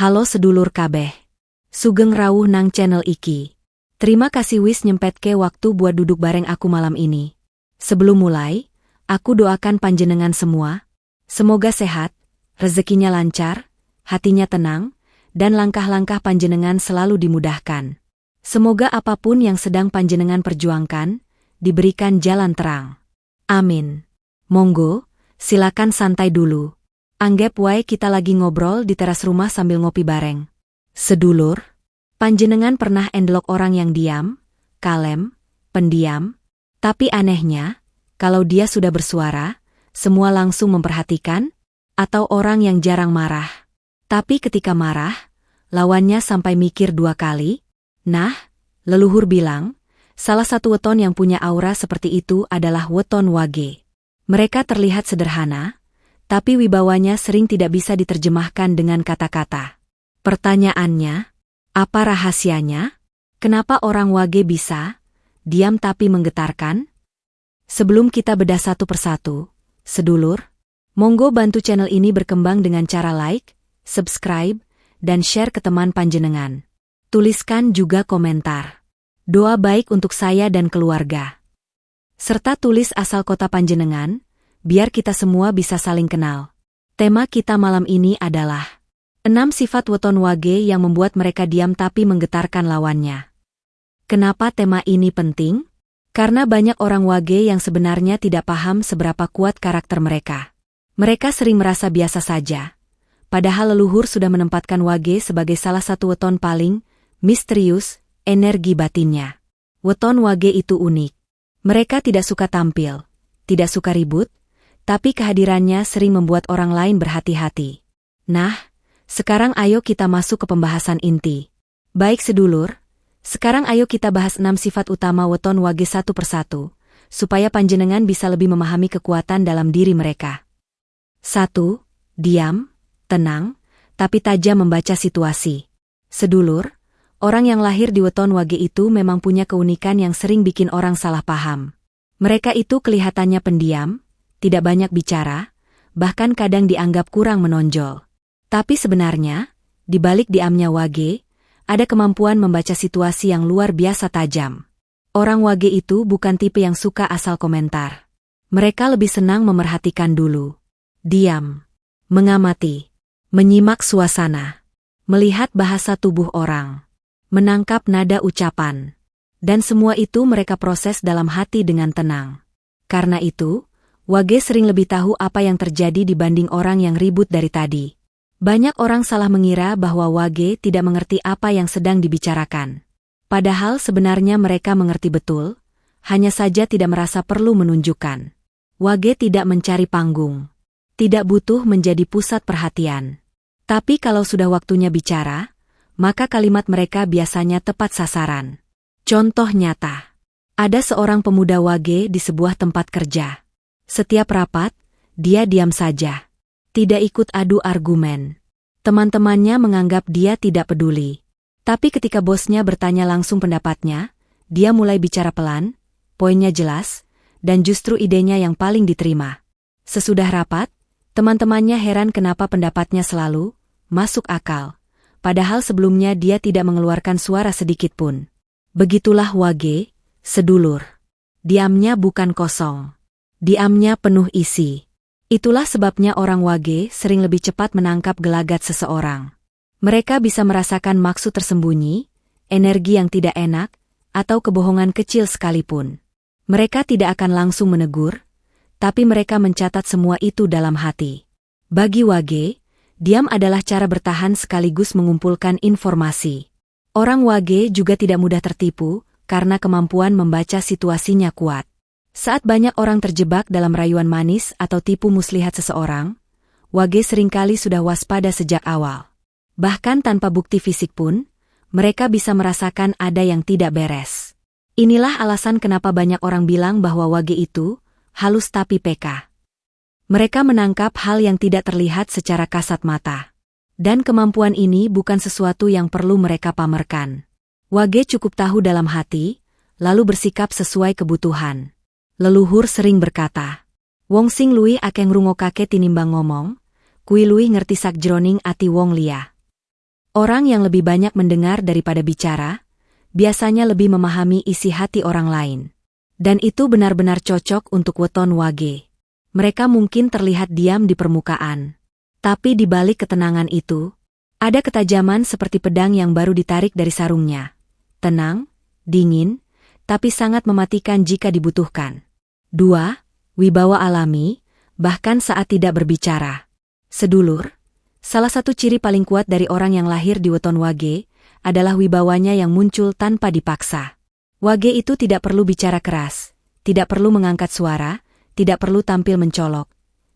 Halo sedulur kabeh. Sugeng rawuh nang channel iki. Terima kasih wis nyempetke waktu buat duduk bareng aku malam ini. Sebelum mulai, aku doakan panjenengan semua. Semoga sehat, rezekinya lancar, hatinya tenang, dan langkah-langkah panjenengan selalu dimudahkan. Semoga apapun yang sedang panjenengan perjuangkan, diberikan jalan terang. Amin. Monggo, silakan santai dulu. Anggap wae kita lagi ngobrol di teras rumah sambil ngopi bareng. Sedulur, panjenengan pernah endelok orang yang diam, kalem, pendiam, tapi anehnya, kalau dia sudah bersuara, semua langsung memperhatikan, atau orang yang jarang marah. Tapi ketika marah, lawannya sampai mikir 2 kali. Nah, leluhur bilang, salah satu weton yang punya aura seperti itu adalah weton wage. Mereka terlihat sederhana, tapi wibawanya sering tidak bisa diterjemahkan dengan kata-kata. Pertanyaannya, apa rahasianya? Kenapa orang wage bisa diam tapi menggetarkan? Sebelum kita bedah satu persatu, sedulur, monggo bantu channel ini berkembang dengan cara like, subscribe, dan share ke teman panjenengan. Tuliskan juga komentar. Doa baik untuk saya dan keluarga. Serta tulis asal kota panjenengan, biar kita semua bisa saling kenal. Tema kita malam ini adalah 6 sifat weton wage yang membuat mereka diam tapi menggetarkan lawannya. Kenapa tema ini penting? Karena banyak orang wage yang sebenarnya tidak paham seberapa kuat karakter mereka. Mereka sering merasa biasa saja, padahal leluhur sudah menempatkan wage sebagai salah satu weton paling misterius, energi batinnya. Weton wage itu unik. Mereka tidak suka tampil, tidak suka ribut, tapi kehadirannya sering membuat orang lain berhati-hati. Nah, sekarang ayo kita masuk ke pembahasan inti. Baik sedulur, sekarang ayo kita bahas 6 sifat utama weton wage satu persatu, supaya panjenengan bisa lebih memahami kekuatan dalam diri mereka. 1. Diam, tenang, tapi tajam membaca situasi. Sedulur, orang yang lahir di weton wage itu memang punya keunikan yang sering bikin orang salah paham. Mereka itu kelihatannya pendiam, tidak banyak bicara, bahkan kadang dianggap kurang menonjol. Tapi sebenarnya, di balik diamnya wage, ada kemampuan membaca situasi yang luar biasa tajam. Orang wage itu bukan tipe yang suka asal komentar. Mereka lebih senang memerhatikan dulu. Diam, mengamati, menyimak suasana, melihat bahasa tubuh orang, menangkap nada ucapan. Dan semua itu mereka proses dalam hati dengan tenang. Karena itu, wage sering lebih tahu apa yang terjadi dibanding orang yang ribut dari tadi. Banyak orang salah mengira bahwa wage tidak mengerti apa yang sedang dibicarakan. Padahal sebenarnya mereka mengerti betul, hanya saja tidak merasa perlu menunjukkan. Wage tidak mencari panggung, tidak butuh menjadi pusat perhatian. Tapi kalau sudah waktunya bicara, maka kalimat mereka biasanya tepat sasaran. Contoh nyata. Ada seorang pemuda wage di sebuah tempat kerja. Setiap rapat, dia diam saja. Tidak ikut adu argumen. Teman-temannya menganggap dia tidak peduli. Tapi ketika bosnya bertanya langsung pendapatnya, dia mulai bicara pelan, poinnya jelas, dan justru idenya yang paling diterima. Sesudah rapat, teman-temannya heran kenapa pendapatnya selalu masuk akal. Padahal sebelumnya dia tidak mengeluarkan suara sedikit pun. Begitulah wage, sedulur. Diamnya bukan kosong. Diamnya penuh isi. Itulah sebabnya orang wage sering lebih cepat menangkap gelagat seseorang. Mereka bisa merasakan maksud tersembunyi, energi yang tidak enak, atau kebohongan kecil sekalipun. Mereka tidak akan langsung menegur, tapi mereka mencatat semua itu dalam hati. Bagi wage, diam adalah cara bertahan sekaligus mengumpulkan informasi. Orang wage juga tidak mudah tertipu, karena kemampuan membaca situasinya kuat. Saat banyak orang terjebak dalam rayuan manis atau tipu muslihat seseorang, wage seringkali sudah waspada sejak awal. Bahkan tanpa bukti fisik pun, mereka bisa merasakan ada yang tidak beres. Inilah alasan kenapa banyak orang bilang bahwa wage itu halus tapi peka. Mereka menangkap hal yang tidak terlihat secara kasat mata. Dan kemampuan ini bukan sesuatu yang perlu mereka pamerkan. Wage cukup tahu dalam hati, lalu bersikap sesuai kebutuhan. Leluhur sering berkata, wong sing luwih akeh ngrungokake tinimbang ngomong, kuwi luwih ngerti sakjroning ati wong liya. Orang yang lebih banyak mendengar daripada bicara, biasanya lebih memahami isi hati orang lain. Dan itu benar-benar cocok untuk weton wage. Mereka mungkin terlihat diam di permukaan. Tapi di balik ketenangan itu, ada ketajaman seperti pedang yang baru ditarik dari sarungnya. Tenang, dingin, tapi sangat mematikan jika dibutuhkan. 2. Wibawa alami, bahkan saat tidak berbicara. Sedulur, salah satu ciri paling kuat dari orang yang lahir di weton wage adalah wibawanya yang muncul tanpa dipaksa. Wage itu tidak perlu bicara keras, tidak perlu mengangkat suara, tidak perlu tampil mencolok.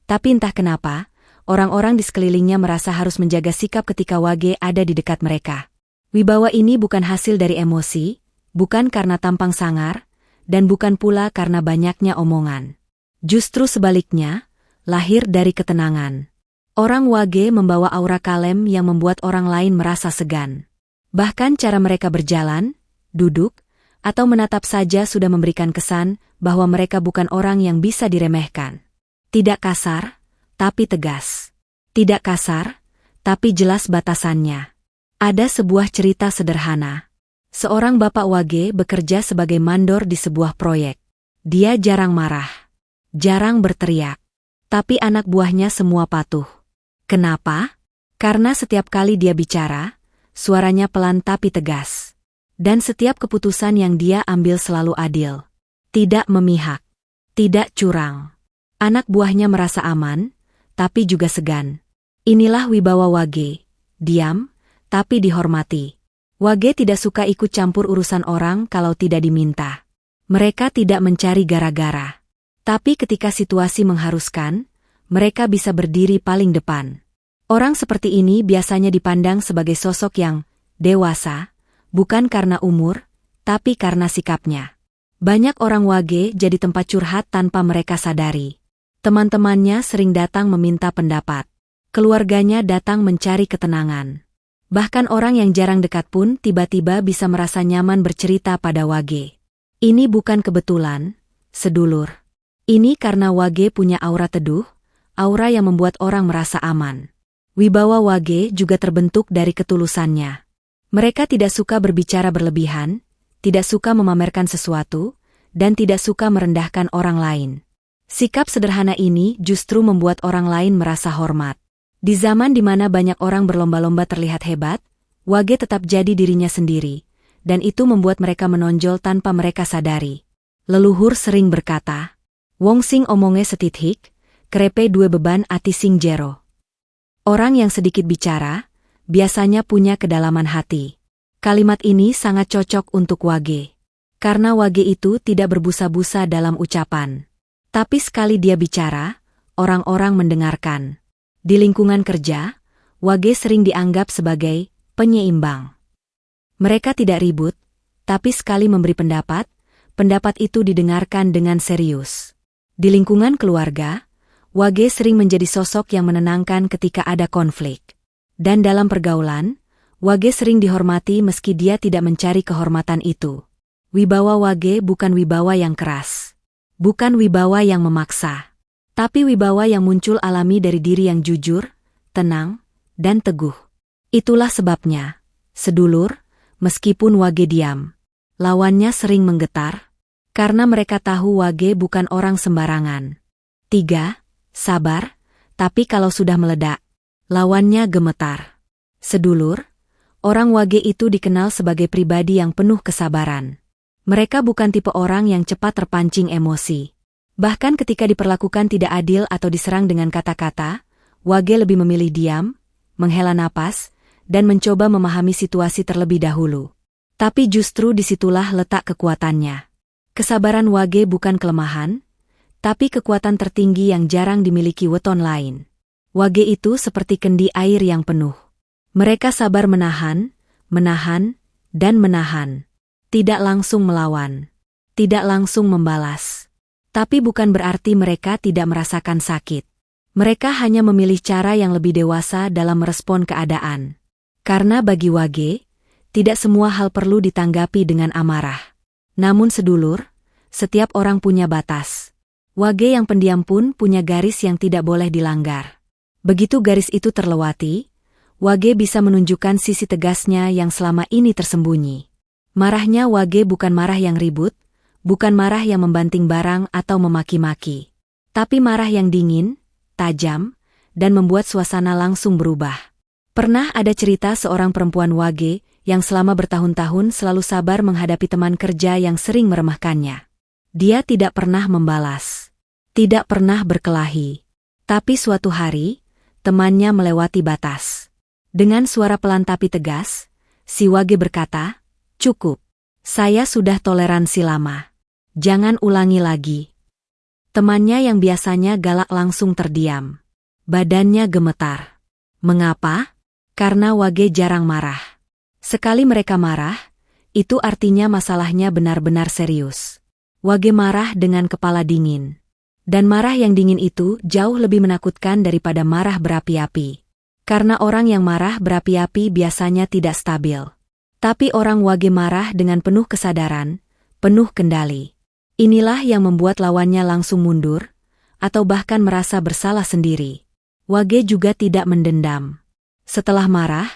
Tapi entah kenapa, orang-orang di sekelilingnya merasa harus menjaga sikap ketika wage ada di dekat mereka. Wibawa ini bukan hasil dari emosi, bukan karena tampang sangar, dan bukan pula karena banyaknya omongan. Justru sebaliknya, lahir dari ketenangan. Orang wage membawa aura kalem yang membuat orang lain merasa segan. Bahkan cara mereka berjalan, duduk, atau menatap saja sudah memberikan kesan bahwa mereka bukan orang yang bisa diremehkan. Tidak kasar, tapi tegas. Tidak kasar, tapi jelas batasannya. Ada sebuah cerita sederhana. Seorang bapak wage bekerja sebagai mandor di sebuah proyek. Dia jarang marah, jarang berteriak. Tapi anak buahnya semua patuh. Kenapa? Karena setiap kali dia bicara, suaranya pelan tapi tegas. Dan setiap keputusan yang dia ambil selalu adil. Tidak memihak. Tidak curang. Anak buahnya merasa aman, tapi juga segan. Inilah wibawa wage. Diam, tapi dihormati. Wage tidak suka ikut campur urusan orang kalau tidak diminta. Mereka tidak mencari gara-gara. Tapi ketika situasi mengharuskan, mereka bisa berdiri paling depan. Orang seperti ini biasanya dipandang sebagai sosok yang dewasa, bukan karena umur, tapi karena sikapnya. Banyak orang wage jadi tempat curhat tanpa mereka sadari. Teman-temannya sering datang meminta pendapat. Keluarganya datang mencari ketenangan. Bahkan orang yang jarang dekat pun tiba-tiba bisa merasa nyaman bercerita pada wage. Ini bukan kebetulan, sedulur. Ini karena wage punya aura teduh, aura yang membuat orang merasa aman. Wibawa wage juga terbentuk dari ketulusannya. Mereka tidak suka berbicara berlebihan, tidak suka memamerkan sesuatu, dan tidak suka merendahkan orang lain. Sikap sederhana ini justru membuat orang lain merasa hormat. Di zaman di mana banyak orang berlomba-lomba terlihat hebat, wage tetap jadi dirinya sendiri, dan itu membuat mereka menonjol tanpa mereka sadari. Leluhur sering berkata, "Wong sing omonge setithik, krepe due beban ati sing jero." Orang yang sedikit bicara, biasanya punya kedalaman hati. Kalimat ini sangat cocok untuk wage. Karena wage itu tidak berbusa-busa dalam ucapan. Tapi sekali dia bicara, orang-orang mendengarkan. Di lingkungan kerja, wage sering dianggap sebagai penyeimbang. Mereka tidak ribut, tapi sekali memberi pendapat, pendapat itu didengarkan dengan serius. Di lingkungan keluarga, wage sering menjadi sosok yang menenangkan ketika ada konflik. Dan dalam pergaulan, wage sering dihormati meski dia tidak mencari kehormatan itu. Wibawa wage bukan wibawa yang keras. Bukan wibawa yang memaksa. Tapi wibawa yang muncul alami dari diri yang jujur, tenang, dan teguh. Itulah sebabnya, sedulur, meskipun wage diam, lawannya sering menggetar, karena mereka tahu wage bukan orang sembarangan. 3. Sabar, tapi kalau sudah meledak, lawannya gemetar. Sedulur, orang wage itu dikenal sebagai pribadi yang penuh kesabaran. Mereka bukan tipe orang yang cepat terpancing emosi. Bahkan ketika diperlakukan tidak adil atau diserang dengan kata-kata, wage lebih memilih diam, menghela napas, dan mencoba memahami situasi terlebih dahulu. Tapi justru disitulah letak kekuatannya. Kesabaran wage bukan kelemahan, tapi kekuatan tertinggi yang jarang dimiliki weton lain. Wage itu seperti kendi air yang penuh. Mereka sabar menahan, dan menahan. Tidak langsung melawan. Tidak langsung membalas. Tapi bukan berarti mereka tidak merasakan sakit. Mereka hanya memilih cara yang lebih dewasa dalam merespon keadaan. Karena bagi wage, tidak semua hal perlu ditanggapi dengan amarah. Namun sedulur, setiap orang punya batas. Wage yang pendiam pun punya garis yang tidak boleh dilanggar. Begitu garis itu terlewati, Wage bisa menunjukkan sisi tegasnya yang selama ini tersembunyi. Marahnya Wage bukan marah yang ribut, bukan marah yang membanting barang atau memaki-maki. Tapi marah yang dingin, tajam, dan membuat suasana langsung berubah. Pernah ada cerita seorang perempuan Wage yang selama bertahun-tahun selalu sabar menghadapi teman kerja yang sering meremehkannya. Dia tidak pernah membalas, tidak pernah berkelahi. Tapi suatu hari, temannya melewati batas. Dengan suara pelan tapi tegas, si Wage berkata, "Cukup. Saya sudah toleransi lama. Jangan ulangi lagi." Temannya yang biasanya galak langsung terdiam. Badannya gemetar. Mengapa? Karena Wage jarang marah. Sekali mereka marah, itu artinya masalahnya benar-benar serius. Wage marah dengan kepala dingin. Dan marah yang dingin itu jauh lebih menakutkan daripada marah berapi-api. Karena orang yang marah berapi-api biasanya tidak stabil. Tapi orang Wage marah dengan penuh kesadaran, penuh kendali. Inilah yang membuat lawannya langsung mundur, atau bahkan merasa bersalah sendiri. Wage juga tidak mendendam. Setelah marah,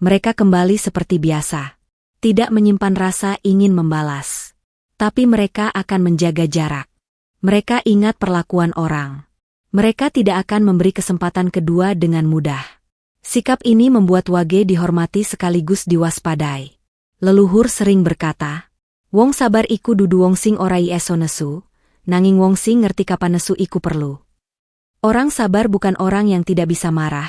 mereka kembali seperti biasa. Tidak menyimpan rasa ingin membalas. Tapi mereka akan menjaga jarak. Mereka ingat perlakuan orang. Mereka tidak akan memberi kesempatan kedua dengan mudah. Sikap ini membuat Wage dihormati sekaligus diwaspadai. Leluhur sering berkata, "Wong sabar iku dudu wong sing ora iso nesu, nanging wong sing ngerti kapan nesu iku perlu." Orang sabar bukan orang yang tidak bisa marah,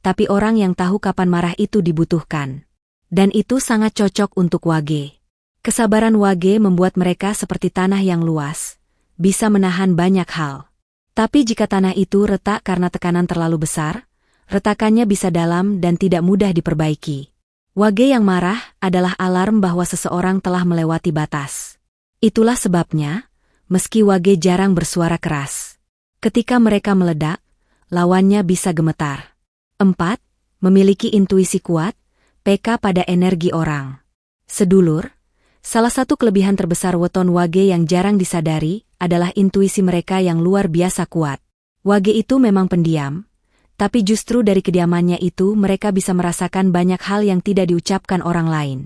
tapi orang yang tahu kapan marah itu dibutuhkan. Dan itu sangat cocok untuk Wage. Kesabaran Wage membuat mereka seperti tanah yang luas, bisa menahan banyak hal. Tapi jika tanah itu retak karena tekanan terlalu besar, retakannya bisa dalam dan tidak mudah diperbaiki. Wage yang marah adalah alarm bahwa seseorang telah melewati batas. Itulah sebabnya, meski Wage jarang bersuara keras, ketika mereka meledak, lawannya bisa gemetar. 4. Memiliki intuisi kuat, peka pada energi orang. Sedulur, salah satu kelebihan terbesar weton Wage yang jarang disadari adalah intuisi mereka yang luar biasa kuat. Wage itu memang pendiam, tapi justru dari kediamannya itu mereka bisa merasakan banyak hal yang tidak diucapkan orang lain.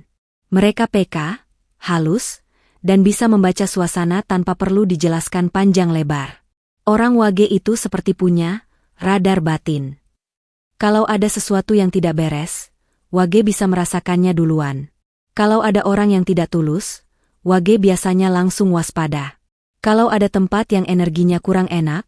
Mereka peka, halus, dan bisa membaca suasana tanpa perlu dijelaskan panjang lebar. Orang Wage itu seperti punya radar batin. Kalau ada sesuatu yang tidak beres, Wage bisa merasakannya duluan. Kalau ada orang yang tidak tulus, Wage biasanya langsung waspada. Kalau ada tempat yang energinya kurang enak,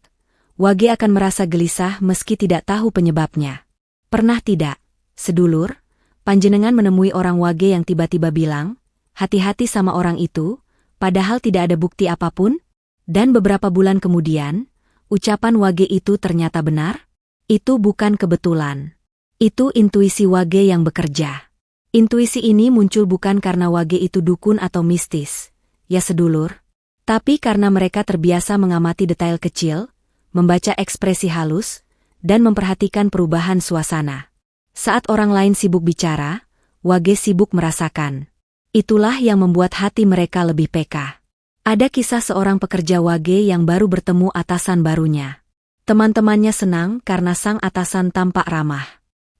Wage akan merasa gelisah meski tidak tahu penyebabnya. Pernah tidak, sedulur, panjenengan menemui orang Wage yang tiba-tiba bilang, "Hati-hati sama orang itu," padahal tidak ada bukti apapun? Dan beberapa bulan kemudian, ucapan Wage itu ternyata benar? Itu bukan kebetulan. Itu intuisi Wage yang bekerja. Intuisi ini muncul bukan karena Wage itu dukun atau mistis, ya sedulur, tapi karena mereka terbiasa mengamati detail kecil, membaca ekspresi halus, dan memperhatikan perubahan suasana. Saat orang lain sibuk bicara, Wage sibuk merasakan. Itulah yang membuat hati mereka lebih peka. Ada kisah seorang pekerja Wage yang baru bertemu atasan barunya. Teman-temannya senang karena sang atasan tampak ramah.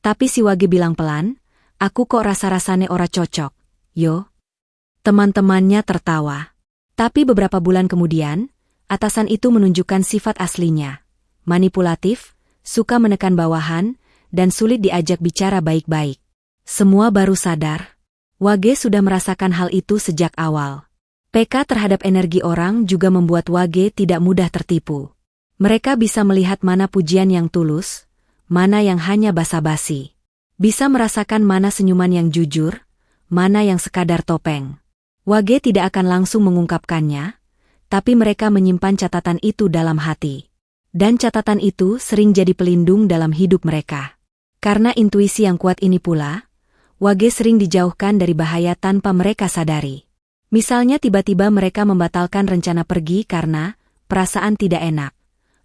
Tapi si Wage bilang pelan, "Aku kok rasa-rasane ora cocok, yo." Teman-temannya tertawa. Tapi beberapa bulan kemudian, atasan itu menunjukkan sifat aslinya. Manipulatif, suka menekan bawahan, dan sulit diajak bicara baik-baik. Semua baru sadar. Wage sudah merasakan hal itu sejak awal. Peka terhadap energi orang juga membuat Wage tidak mudah tertipu. Mereka bisa melihat mana pujian yang tulus, mana yang hanya basa-basi. Bisa merasakan mana senyuman yang jujur, mana yang sekadar topeng. Wage tidak akan langsung mengungkapkannya, tapi mereka menyimpan catatan itu dalam hati. Dan catatan itu sering jadi pelindung dalam hidup mereka. Karena intuisi yang kuat ini pula, Wage sering dijauhkan dari bahaya tanpa mereka sadari. Misalnya tiba-tiba mereka membatalkan rencana pergi karena perasaan tidak enak.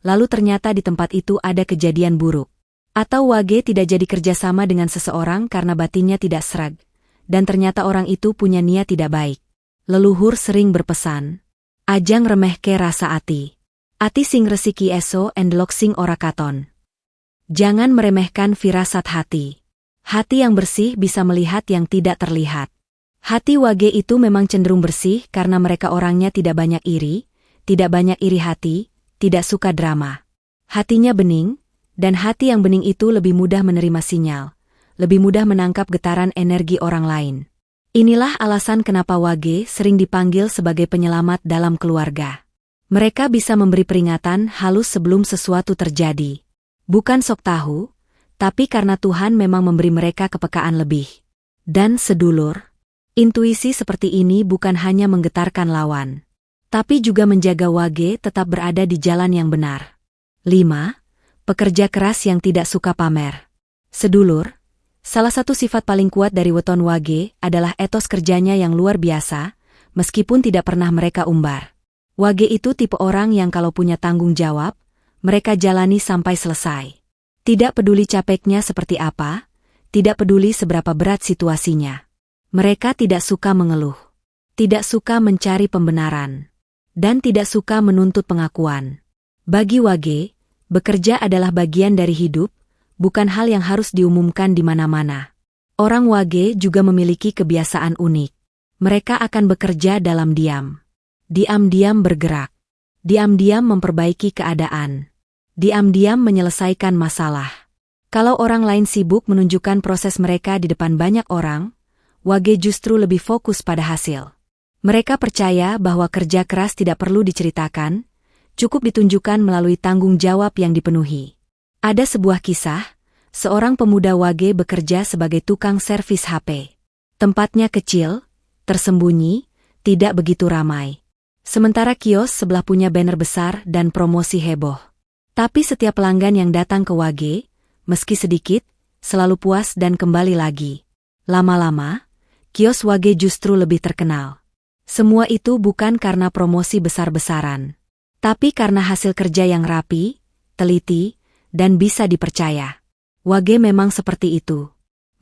Lalu ternyata di tempat itu ada kejadian buruk. Atau Wage tidak jadi kerjasama dengan seseorang karena batinnya tidak sreg. Dan ternyata orang itu punya niat tidak baik. Leluhur sering berpesan, "Ajang remehke rasa ati. Ati sing resiki eso endelok sing ora katon." Jangan meremehkan firasat hati. Hati yang bersih bisa melihat yang tidak terlihat. Hati Wage itu memang cenderung bersih karena mereka orangnya tidak banyak iri hati, tidak suka drama. Hatinya bening, dan hati yang bening itu lebih mudah menerima sinyal, lebih mudah menangkap getaran energi orang lain. Inilah alasan kenapa Wage sering dipanggil sebagai penyelamat dalam keluarga. Mereka bisa memberi peringatan halus sebelum sesuatu terjadi. Bukan sok tahu, tapi karena Tuhan memang memberi mereka kepekaan lebih. Dan sedulur, intuisi seperti ini bukan hanya menggetarkan lawan, tapi juga menjaga Wage tetap berada di jalan yang benar. 5. Pekerja keras yang tidak suka pamer. Sedulur, salah satu sifat paling kuat dari weton Wage adalah etos kerjanya yang luar biasa, meskipun tidak pernah mereka umbar. Wage itu tipe orang yang kalau punya tanggung jawab, mereka jalani sampai selesai. Tidak peduli capeknya seperti apa, tidak peduli seberapa berat situasinya. Mereka tidak suka mengeluh, tidak suka mencari pembenaran, dan tidak suka menuntut pengakuan. Bagi Wage, bekerja adalah bagian dari hidup, bukan hal yang harus diumumkan di mana-mana. Orang Wage juga memiliki kebiasaan unik. Mereka akan bekerja dalam diam. Diam-diam bergerak. Diam-diam memperbaiki keadaan. Diam-diam menyelesaikan masalah. Kalau orang lain sibuk menunjukkan proses mereka di depan banyak orang, Wage justru lebih fokus pada hasil. Mereka percaya bahwa kerja keras tidak perlu diceritakan, cukup ditunjukkan melalui tanggung jawab yang dipenuhi. Ada sebuah kisah, seorang pemuda Wage bekerja sebagai tukang servis HP. Tempatnya kecil, tersembunyi, tidak begitu ramai. Sementara kios sebelah punya banner besar dan promosi heboh. Tapi setiap pelanggan yang datang ke Wage, meski sedikit, selalu puas dan kembali lagi. Lama-lama, kios Wage justru lebih terkenal. Semua itu bukan karena promosi besar-besaran, tapi karena hasil kerja yang rapi, teliti, dan bisa dipercaya. Wage memang seperti itu.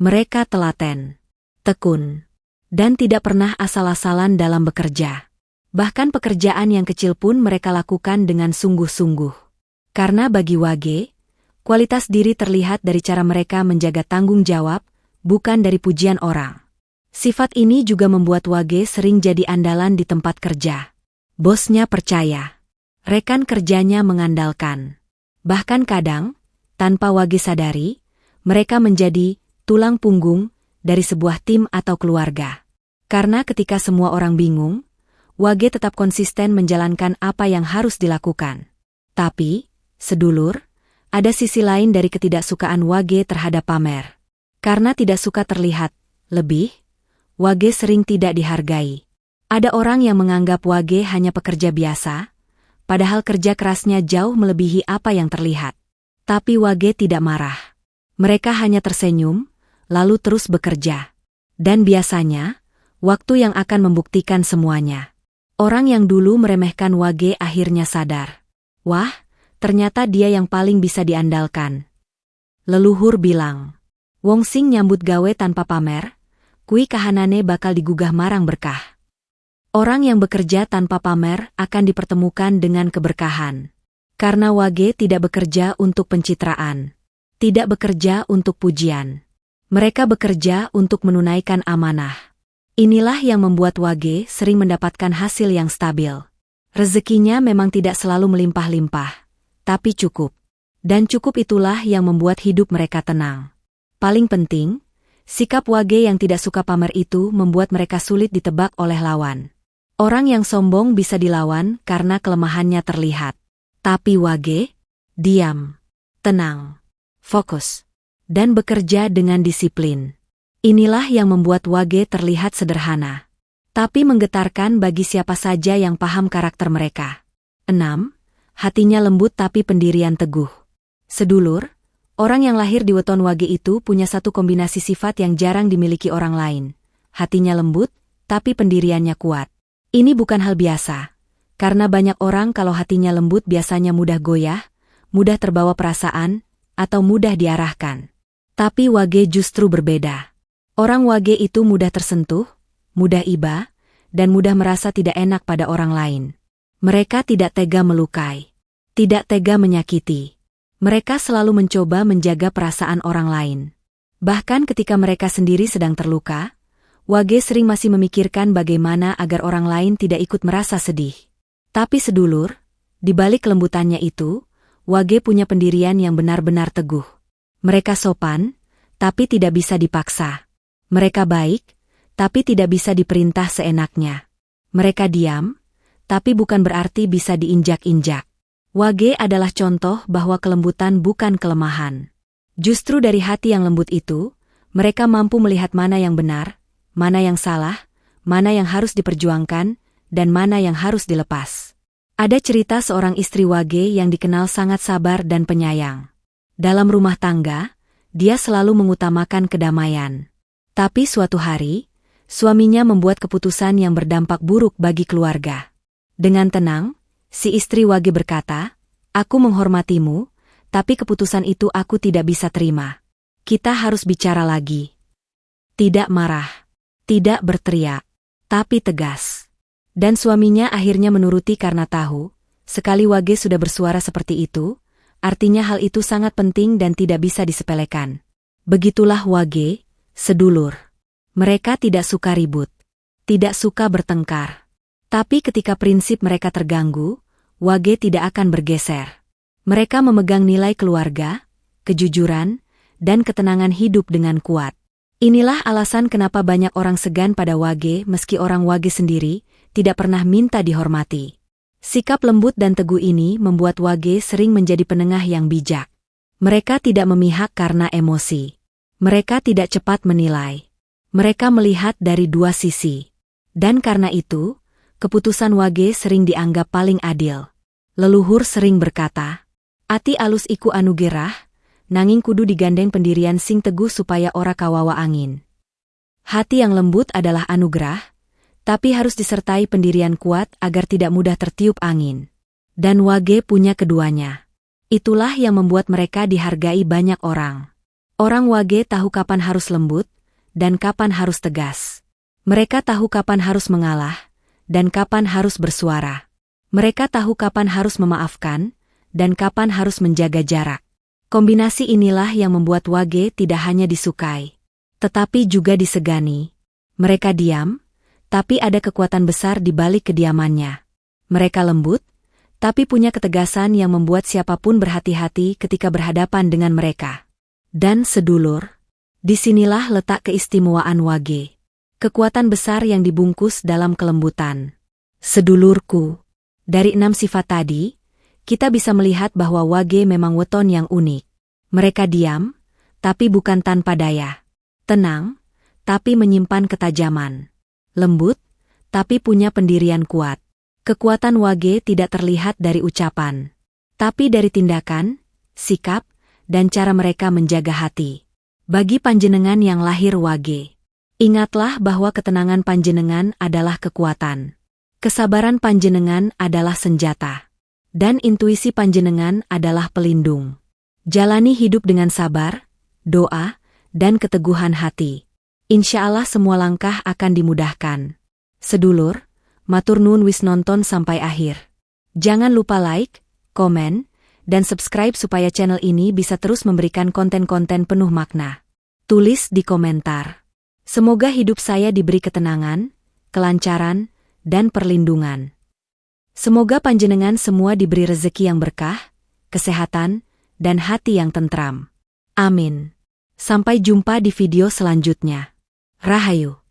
Mereka telaten, tekun, dan tidak pernah asal-asalan dalam bekerja. Bahkan pekerjaan yang kecil pun mereka lakukan dengan sungguh-sungguh. Karena bagi Wage, kualitas diri terlihat dari cara mereka menjaga tanggung jawab, bukan dari pujian orang. Sifat ini juga membuat Wage sering jadi andalan di tempat kerja. Bosnya percaya. Rekan kerjanya mengandalkan. Bahkan kadang, tanpa Wage sadari, mereka menjadi tulang punggung dari sebuah tim atau keluarga. Karena ketika semua orang bingung, Wage tetap konsisten menjalankan apa yang harus dilakukan. Tapi, sedulur, ada sisi lain dari ketidaksukaan Wage terhadap pamer. Karena tidak suka terlihat lebih, Wage sering tidak dihargai. Ada orang yang menganggap Wage hanya pekerja biasa, padahal kerja kerasnya jauh melebihi apa yang terlihat. Tapi Wage tidak marah. Mereka hanya tersenyum, lalu terus bekerja. Dan biasanya, waktu yang akan membuktikan semuanya. Orang yang dulu meremehkan Wage akhirnya sadar. Wah, ternyata dia yang paling bisa diandalkan. Leluhur bilang, wong sing nyambut gawe tanpa pamer, kui kahanane bakal digugah marang berkah. Orang yang bekerja tanpa pamer akan dipertemukan dengan keberkahan. Karena Wage tidak bekerja untuk pencitraan. Tidak bekerja untuk pujian. Mereka bekerja untuk menunaikan amanah. Inilah yang membuat Wage sering mendapatkan hasil yang stabil. Rezekinya memang tidak selalu melimpah-limpah, tapi cukup. Dan cukup itulah yang membuat hidup mereka tenang. Paling penting, sikap Wage yang tidak suka pamer itu membuat mereka sulit ditebak oleh lawan. Orang yang sombong bisa dilawan karena kelemahannya terlihat. Tapi Wage, diam, tenang, fokus, dan bekerja dengan disiplin. Inilah yang membuat Wage terlihat sederhana, tapi menggetarkan bagi siapa saja yang paham karakter mereka. 6. Hatinya lembut tapi pendirian teguh. Sedulur, orang yang lahir di weton Wage itu punya satu kombinasi sifat yang jarang dimiliki orang lain. Hatinya lembut, tapi pendiriannya kuat. Ini bukan hal biasa, karena banyak orang kalau hatinya lembut biasanya mudah goyah, mudah terbawa perasaan, atau mudah diarahkan. Tapi Wage justru berbeda. Orang Wage itu mudah tersentuh, mudah iba, dan mudah merasa tidak enak pada orang lain. Mereka tidak tega melukai, tidak tega menyakiti. Mereka selalu mencoba menjaga perasaan orang lain. Bahkan ketika mereka sendiri sedang terluka, Wage sering masih memikirkan bagaimana agar orang lain tidak ikut merasa sedih. Tapi sedulur, di balik kelembutannya itu, Wage punya pendirian yang benar-benar teguh. Mereka sopan, tapi tidak bisa dipaksa. Mereka baik, tapi tidak bisa diperintah seenaknya. Mereka diam, tapi bukan berarti bisa diinjak-injak. Wage adalah contoh bahwa kelembutan bukan kelemahan. Justru dari hati yang lembut itu, mereka mampu melihat mana yang benar, mana yang salah, mana yang harus diperjuangkan, dan mana yang harus dilepas. Ada cerita seorang istri Wage yang dikenal sangat sabar dan penyayang. Dalam rumah tangga, dia selalu mengutamakan kedamaian. Tapi suatu hari, suaminya membuat keputusan yang berdampak buruk bagi keluarga. Dengan tenang, si istri Wage berkata, "Aku menghormatimu, tapi keputusan itu aku tidak bisa terima. Kita harus bicara lagi." Tidak marah, tidak berteriak, tapi tegas. Dan suaminya akhirnya menuruti karena tahu, sekali Wage sudah bersuara seperti itu, artinya hal itu sangat penting dan tidak bisa disepelekan. Begitulah Wage, sedulur. Mereka tidak suka ribut, tidak suka bertengkar. Tapi ketika prinsip mereka terganggu, Wage tidak akan bergeser. Mereka memegang nilai keluarga, kejujuran, dan ketenangan hidup dengan kuat. Inilah alasan kenapa banyak orang segan pada Wage meski orang Wage sendiri tidak pernah minta dihormati. Sikap lembut dan teguh ini membuat Wage sering menjadi penengah yang bijak. Mereka tidak memihak karena emosi. Mereka tidak cepat menilai. Mereka melihat dari dua sisi. Dan karena itu, keputusan Wage sering dianggap paling adil. Leluhur sering berkata, "Ati alus iku anu gerah, nanging kudu digandeng pendirian sing teguh supaya ora kawawa angin." Hati yang lembut adalah anugerah, tapi harus disertai pendirian kuat agar tidak mudah tertiup angin. Dan Wage punya keduanya. Itulah yang membuat mereka dihargai banyak orang. Orang Wage tahu kapan harus lembut, dan kapan harus tegas. Mereka tahu kapan harus mengalah, dan kapan harus bersuara. Mereka tahu kapan harus memaafkan, dan kapan harus menjaga jarak. Kombinasi inilah yang membuat Wage tidak hanya disukai, tetapi juga disegani. Mereka diam, tapi ada kekuatan besar di balik kediamannya. Mereka lembut, tapi punya ketegasan yang membuat siapapun berhati-hati ketika berhadapan dengan mereka. Dan sedulur, disinilah letak keistimewaan Wage. Kekuatan besar yang dibungkus dalam kelembutan. Sedulurku, dari 6 sifat tadi, kita bisa melihat bahwa Wage memang weton yang unik. Mereka diam, tapi bukan tanpa daya. Tenang, tapi menyimpan ketajaman. Lembut, tapi punya pendirian kuat. Kekuatan Wage tidak terlihat dari ucapan, tapi dari tindakan, sikap, dan cara mereka menjaga hati. Bagi panjenengan yang lahir Wage, ingatlah bahwa ketenangan panjenengan adalah kekuatan. Kesabaran panjenengan adalah senjata. Dan intuisi panjenengan adalah pelindung. Jalani hidup dengan sabar, doa, dan keteguhan hati. Insya Allah semua langkah akan dimudahkan. Sedulur, matur nuwun wis nonton sampai akhir. Jangan lupa like, komen, dan subscribe supaya channel ini bisa terus memberikan konten-konten penuh makna. Tulis di komentar. Semoga hidup saya diberi ketenangan, kelancaran, dan perlindungan. Semoga panjenengan semua diberi rezeki yang berkah, kesehatan, dan hati yang tentram. Amin. Sampai jumpa di video selanjutnya. Rahayu.